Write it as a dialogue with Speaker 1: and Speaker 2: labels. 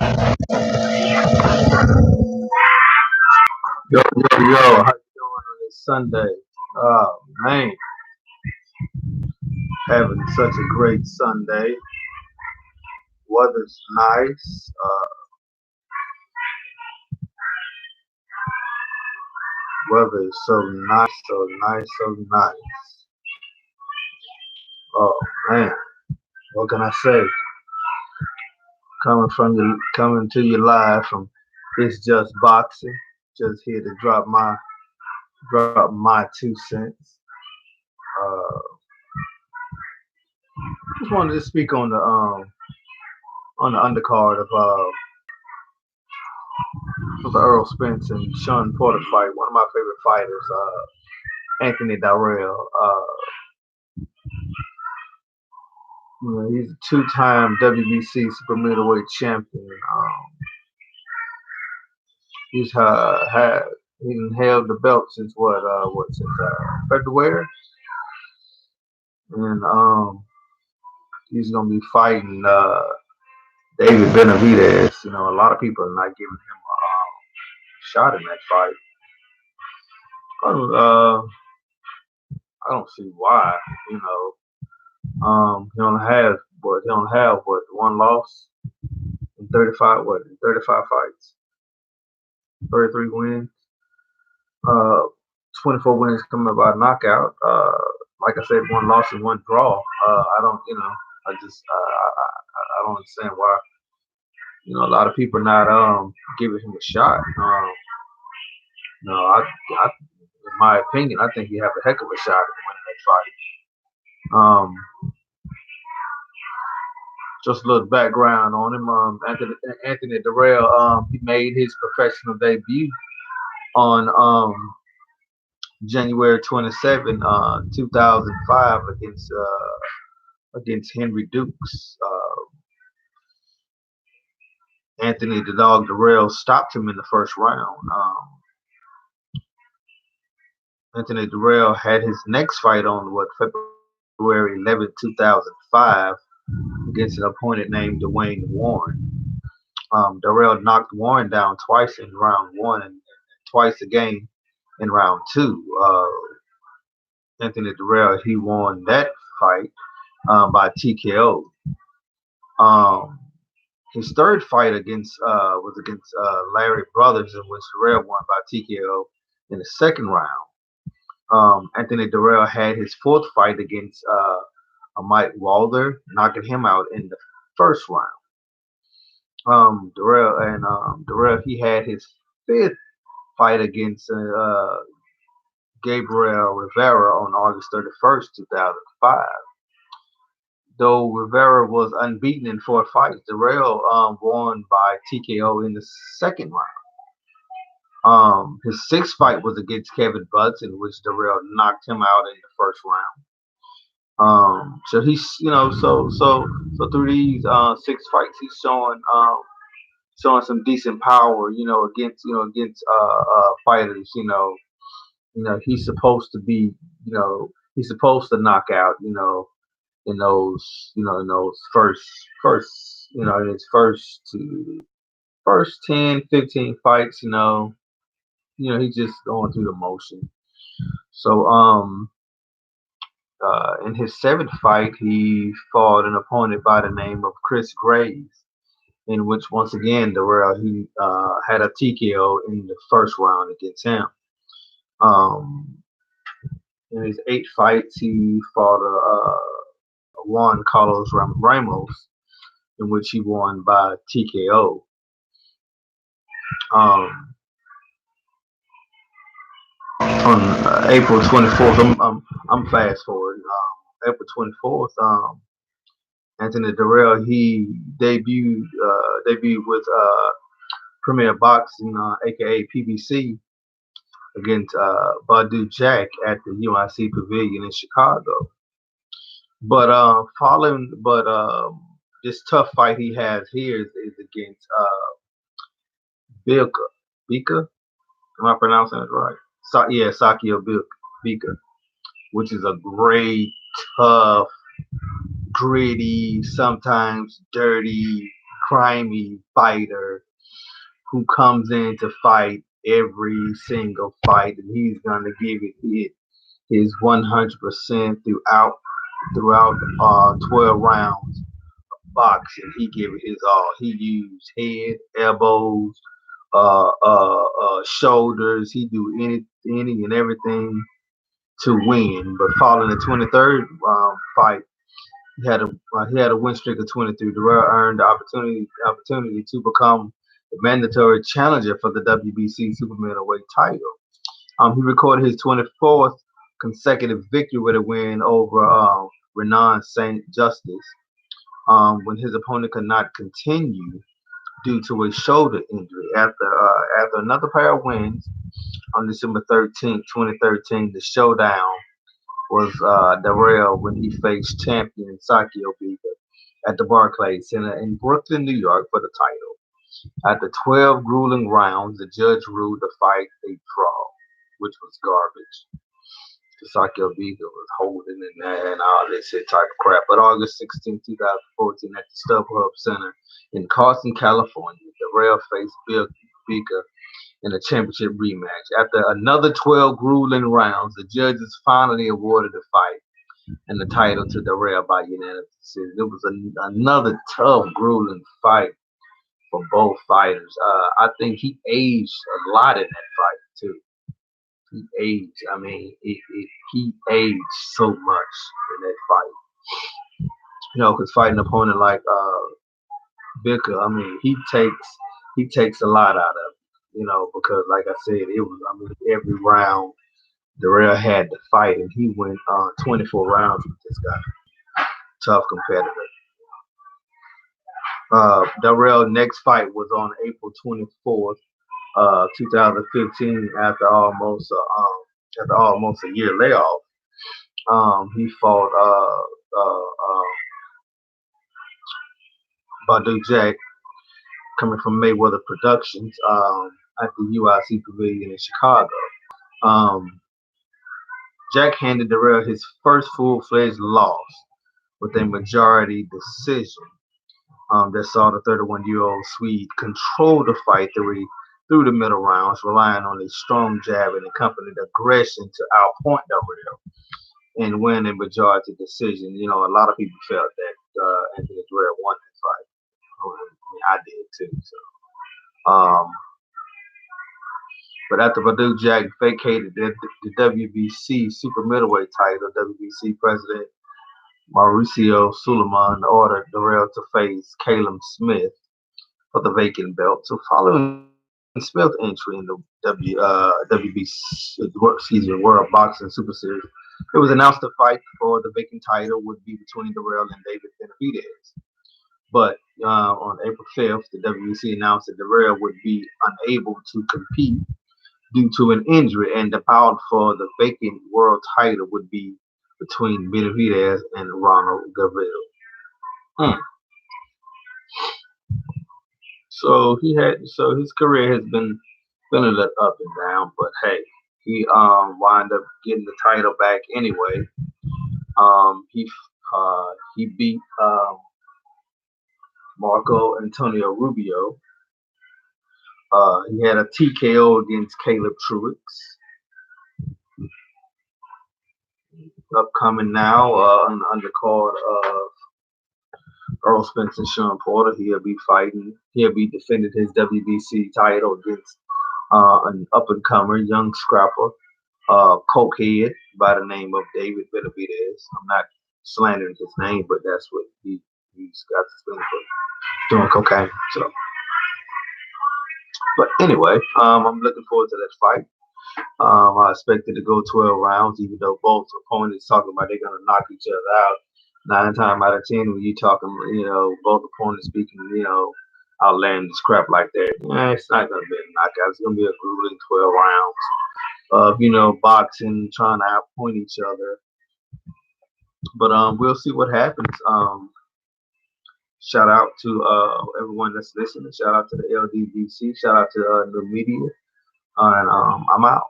Speaker 1: Yo, yo, yo, how you doing on this Sunday? Oh man, having such a great Sunday. Weather's nice. Weather is so nice, so nice, so nice. Oh man, what can I say? Coming to you live from It's Just Boxing. Just here to drop my 2 cents. Just wanted to speak on the undercard of the Earl Spence and Sean Porter fight. One of my favorite fighters, Anthony Dirrell. He's a two-time WBC super middleweight champion. He's had he held the belt since February, and he's gonna be fighting David Benavidez. A lot of people are not giving him a shot in that fight. I don't see why. He don't have one loss in 35 fights, 33 wins, uh 24 wins coming by knockout. Like I said, one loss and one draw. I don't, I just I don't understand why a lot of people are not giving him a shot. No, in my opinion, I think he have a heck of a shot at winning that fight. Just a little background on him. Anthony Dirrell, he made his professional debut on January 27, 2005 against Henry Dukes. Anthony the Dog Dirrell stopped him in the first round. Anthony Dirrell had his next fight on February 11, 2005 against an opponent named Dwayne Warren. Dirrell knocked Warren down twice in round one and twice again in round two. Anthony Dirrell, he won that fight by TKO. His third fight was against Larry Brothers, in which Dirrell won by TKO in the second round. Anthony Dirrell had his fourth fight against Mike Walder, knocking him out in the first round. Dirrell, he had his fifth fight against Gabriel Rivera on August 31st, 2005. Though Rivera was unbeaten in 4 fights, Dirrell won by TKO in the second round. His sixth fight was against Kevin Butts, in which Dirrell knocked him out in the first round. So he's, so through these 6 fights, he's showing some decent power, against fighters, he's supposed to be, he's supposed to knock out, in those in his first 10, 15 fights, he's just going through the motion. So, in his 7th fight, he fought an opponent by the name of Chris Graves, in which once again Dirrell he had a TKO in the first round against him. In his 8 fights, he fought Juan Carlos Ramos, in which he won by TKO. On April 24th, I'm fast forward. April 24th, Anthony Dirrell he debuted with Premier Boxing, aka PBC, against Badu Jack at the UIC Pavilion in Chicago. But this tough fight he has here is against Bika. Am I pronouncing it right? Sakio Bika, which is a great, tough, gritty, sometimes dirty, crimey fighter who comes in to fight every single fight, and he's gonna give it his 100% throughout 12 rounds boxing. He gave it his all. He used head, elbows, shoulders. He do any and everything to win. But following the 23rd fight, he had a win streak of 23. Dirrell earned the opportunity to become the mandatory challenger for the WBC super middleweight title. He recorded his 24th consecutive victory with a win over Renan St. Justice when his opponent could not continue due to a shoulder injury. After another pair of wins on December 13th, 2013, the showdown was Dirrell when he faced champion Sakio Bika at the Barclays Center in Brooklyn, New York for the title. After 12 grueling rounds, the judge ruled the fight a draw, which was garbage. Sakio Bika was holding in there and all this shit type of crap. But August 16, 2014, at the StubHub Center in Carson, California, Dirrell faced Bika in a championship rematch. After another 12 grueling rounds, the judges finally awarded the fight and the title to Dirrell by unanimous decision. It was another tough, grueling fight for both fighters. I think he aged a lot in that fight too. He aged. I mean, he aged so much in that fight. You know, because fighting an opponent like Bika, I mean, he takes a lot out of it. You know, because like I said, it was. I mean, every round Dirrell had to fight, and he went 24 rounds with this guy. Tough competitor. Dirrell's next fight was on April 24th, 2015, after almost a year layoff. He fought Badu Jack, coming from Mayweather Productions, at the UIC Pavilion in Chicago. Um, Jack handed Dirrell his first full-fledged loss with a majority decision. That saw the 31-year-old Swede control the fight through the middle rounds, relying on a strong jab and accompanied aggression to outpoint Dirrell and win a majority decision. You know, a lot of people felt that Anthony Dirrell won that fight. I mean, I did too. So, but after Badu Jack vacated the WBC super middleweight title, WBC president Mauricio Suleiman ordered Dirrell to face Caleb Smith for the vacant belt. So following Smith's entry in the World Boxing Super Series, it was announced the fight for the vacant title would be between Dirrell and David Benavidez. But on April 5th, the WBC announced that Dirrell would be unable to compete due to an injury, and the bout for the vacant world title would be between Benavidez and Ronald Gavril. So his career has been a little up and down, but hey, he wound up getting the title back anyway. He beat Marco Antonio Rubio. He had a TKO against Caleb Truix. Upcoming now on the undercard of Earl Spence and Sean Porter. He'll be defending his WBC title against an up-and-comer, young scrapper, cokehead by the name of David Benavidez. I'm not slandering his name, but that's what he's got suspended for, doing cocaine. So, but anyway, I'm looking forward to that fight. I expect it to go 12 rounds, even though both opponents talking about they're gonna knock each other out. 9 times out of 10, when you talking, both opponents speaking, outlandish crap like that, it's not gonna be a knockout. It's gonna be a grueling 12 rounds of boxing, trying to outpoint each other. But we'll see what happens. Shout out to everyone that's listening. Shout out to the LDBC. Shout out to the media. And I'm out.